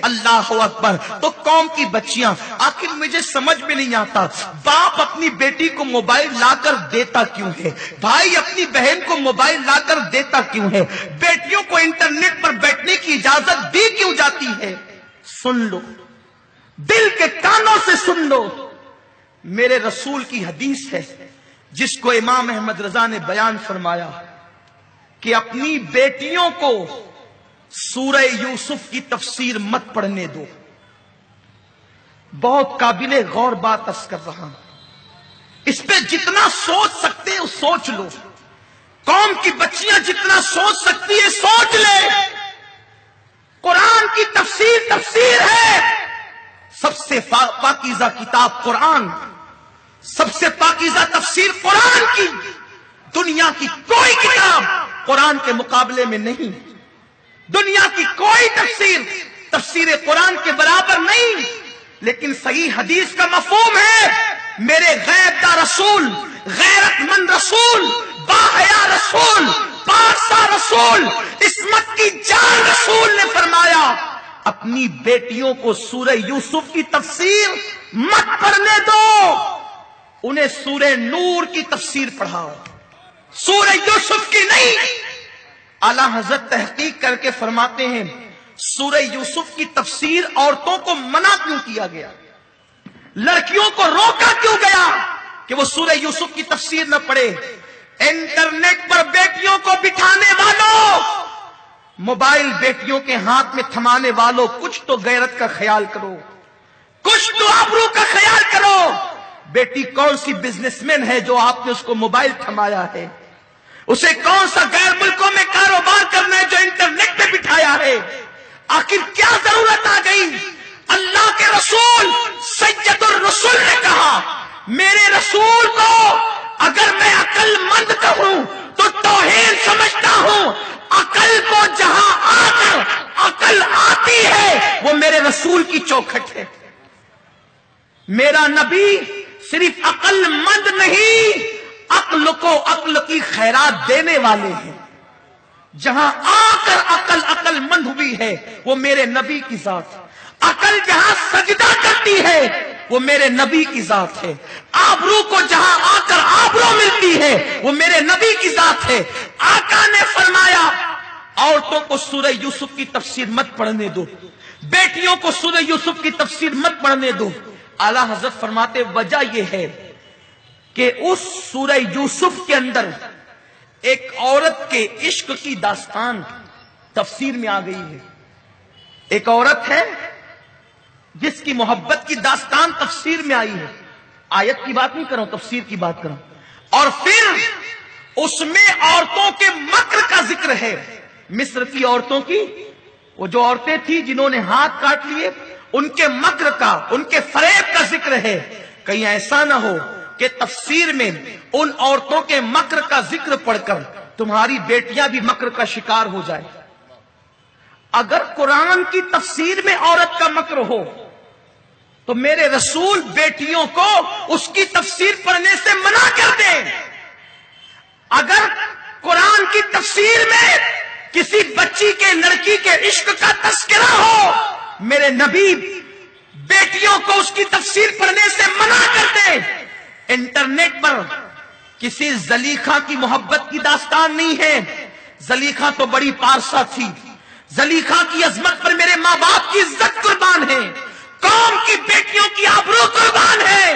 اللہ اکبر. تو قوم کی بچیاں، آخر مجھے سمجھ میں نہیں آتا باپ اپنی بیٹی کو موبائل لا کر دیتا کیوں ہے، بھائی اپنی بہن کو موبائل لا کر دیتا کیوں ہے، بیٹیوں کو انٹرنیٹ پر بیٹھنے کی اجازت دی کیوں جاتی ہے؟ سن لو، دل کے کانوں سے سن لو. میرے رسول کی حدیث ہے جس کو امام احمد رضا نے بیان فرمایا کہ اپنی بیٹیوں کو سورہ یوسف کی تفسیر مت پڑھنے دو. بہت قابل غور بات عرض کر رہا ہوں، اس پہ جتنا سوچ سکتے ہو سوچ لو. قوم کی بچیاں جتنا سوچ سکتی ہے سوچ لے. قرآن کی تفسیر ہے. سب سے پاکیزہ کتاب قرآن، سب سے پاکیزہ تفسیر قرآن کی. دنیا کی کوئی کتاب قرآن کے مقابلے میں نہیں. دنیا کی کوئی تفسیر قرآن کے برابر نہیں. لیکن صحیح حدیث کا مفہوم ہے، میرے غیب دا رسول، غیرت مند رسول، باحیا رسول، پارسا رسول، عصمت کی جان رسول نے فرمایا اپنی بیٹیوں کو سورہ یوسف کی تفسیر مت پڑھنے دو، انہیں سورہ نور کی تفسیر پڑھاؤ، سورہ یوسف کی نہیں. اعلیٰ حضرت تحقیق کر کے فرماتے ہیں سورہ یوسف کی تفسیر عورتوں کو منع کیوں کیا گیا، لڑکیوں کو روکا کیوں گیا کہ وہ سورہ یوسف کی تفسیر نہ پڑھے؟ انٹرنیٹ پر بیٹیوں کو بٹھانے والوں، موبائل بیٹیوں کے ہاتھ میں تھمانے والوں، کچھ تو غیرت کا خیال کرو، کچھ تو آبرو کا خیال کرو. بیٹی کون سی بزنس مین ہے جو آپ نے اس کو موبائل تھمایا ہے؟ اسے کون سا غیر ملکوں میں کاروبار کرنا ہے جو انٹرنیٹ پہ بٹھایا ہے؟ آخر کیا ضرورت آ گئی؟ اللہ کے رسول سید الرسول نے کہا میرے رسول کو اگر میں عقل مند کہوں تو توہین سمجھتا ہوں. عقل کو جہاں آ کر عقل آتی ہے وہ میرے رسول کی چوکھٹ ہے. میرا نبی صرف عقل مند نہیں، عقل کو عقل کی خیرات دینے والے ہیں. جہاں آ کر عقل مند ہوئی ہے وہ میرے نبی کی ذات. عقل جہاں سجدہ کرتی ہے وہ میرے نبی کی ذات ہے. آبرو کو جہاں آ کر آبرو ملتی ہے وہ میرے نبی کی ذات ہے. آقا نے فرمایا عورتوں کو سورہ یوسف کی تفسیر مت پڑھنے دو، بیٹیوں کو سورہ یوسف کی تفسیر مت پڑھنے دو. اعلیٰ حضرت فرماتے وجہ یہ ہے کہ اس سورہ یوسف کے اندر ایک عورت کے عشق کی داستان تفسیر میں آ گئی ہے. ایک عورت ہے جس کی محبت کی داستان تفسیر میں آئی ہے. آیت کی بات نہیں کروں، تفسیر کی بات کروں. اور پھر اس میں عورتوں کے مکر کا ذکر ہے. مصر کی عورتوں کی، وہ جو عورتیں تھیں جنہوں نے ہاتھ کاٹ لیے، ان کے مکر کا، ان کے فریب کا ذکر ہے. کہیں ایسا نہ ہو کہ تفسیر میں ان عورتوں کے مکر کا ذکر پڑھ کر تمہاری بیٹیاں بھی مکر کا شکار ہو جائے. اگر قرآن کی تفسیر میں عورت کا مکر ہو تو میرے رسول بیٹیوں کو اس کی تفسیر پڑھنے سے منع کر دیں. اگر قرآن کی تفسیر میں کسی بچی کے، لڑکی کے عشق کا تذکرہ ہو، میرے نبی بیٹیوں کو اس کی تفسیر پڑھنے سے منع کر دیں. انٹرنیٹ پر کسی زلیخا کی محبت کی داستان نہیں ہے. زلیخا تو بڑی پارسا تھی. زلیخا کی عظمت پر میرے ماں باپ کی عزت قربان ہے، قوم کی بیٹیوں کی آبرو قربان ہے.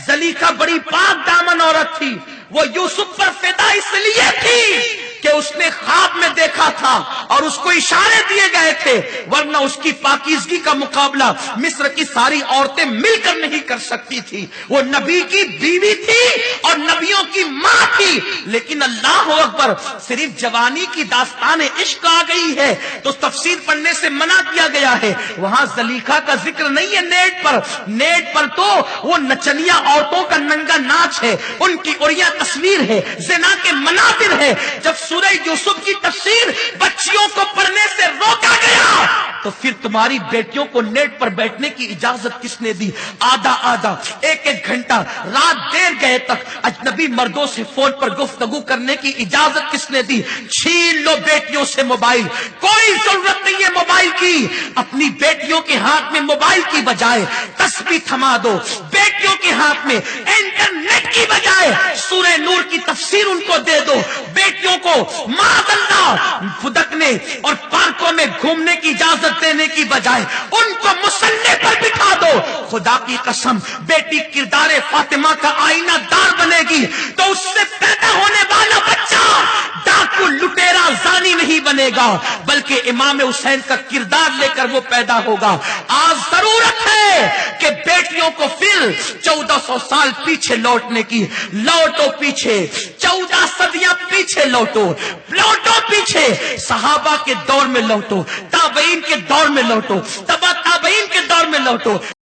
زلیخا بڑی پاک دامن عورت تھی. وہ یوسف پر فدا اس لیے تھی کہ اس نے خواب میں دیکھا تھا اور اس کو اشارے دیے گئے تھے، ورنہ اس کی پاکیزگی کا مقابلہ مصر کی ساری عورتیں مل کر نہیں کر سکتی تھی. وہ نبی کی بیوی تھی اور نبیوں کی ماں تھی. لیکن اللہ اکبر، صرف جوانی کی داستان عشق آ گئی ہے تو تفسیر پڑھنے سے منع کیا گیا ہے. وہاں زلیخا کا ذکر نہیں ہے. نیٹ پر تو وہ نچنیا عورتوں کا ننگا ناچ ہے، ان کی اڑیاں تصویر ہے، زنا کے مناظر ہے. جب سورہ یوسف کی تفسیر بچیوں کو پڑھنے سے روکا گیا تو پھر تمہاری بیٹیوں کو نیٹ پر بیٹھنے کی اجازت کس نے دی؟ آدھا آدھا ایک ایک گھنٹہ رات دیر گئے تک اجنبی مردوں سے فون پر گفتگو کرنے کی اجازت کس نے دی؟ چھین لو بیٹیوں سے موبائل، کوئی ضرورت نہیں ہے موبائل کی. اپنی بیٹیوں کے ہاتھ میں موبائل کی بجائے تسبیح تھما دو، بیٹیوں کے ہاتھ میں انٹرنیٹ کی بجائے سورہ نور کی تفسیر ان کو دے دو. بیٹیوں کو معاذ اللہ پھدکنے اور پارکوں میں گھومنے کی اجازت دینے کی بجائے ان کو مصلی پر بٹھا دو. خدا کی قسم بیٹی کردار فاطمہ کا آئینہ دار بنے گی تو اس سے پیدا ہونے والا بچہ ڈاکو لٹیرا زانی نہیں بنے گا، بلکہ امام حسین کا کردار لے کر وہ پیدا ہوگا. آج ضرورت ہے کہ بیٹیوں کو پھر 1400 سال پیچھے لوٹنے کی. لوٹو پیچھے، 14 صدیاں پیچھے لوٹو، لوٹو پیچھے، صحابہ کے دور میں لوٹو، تابعین کے دور میں لوٹو، تبع تابعین کے دور میں لوٹو.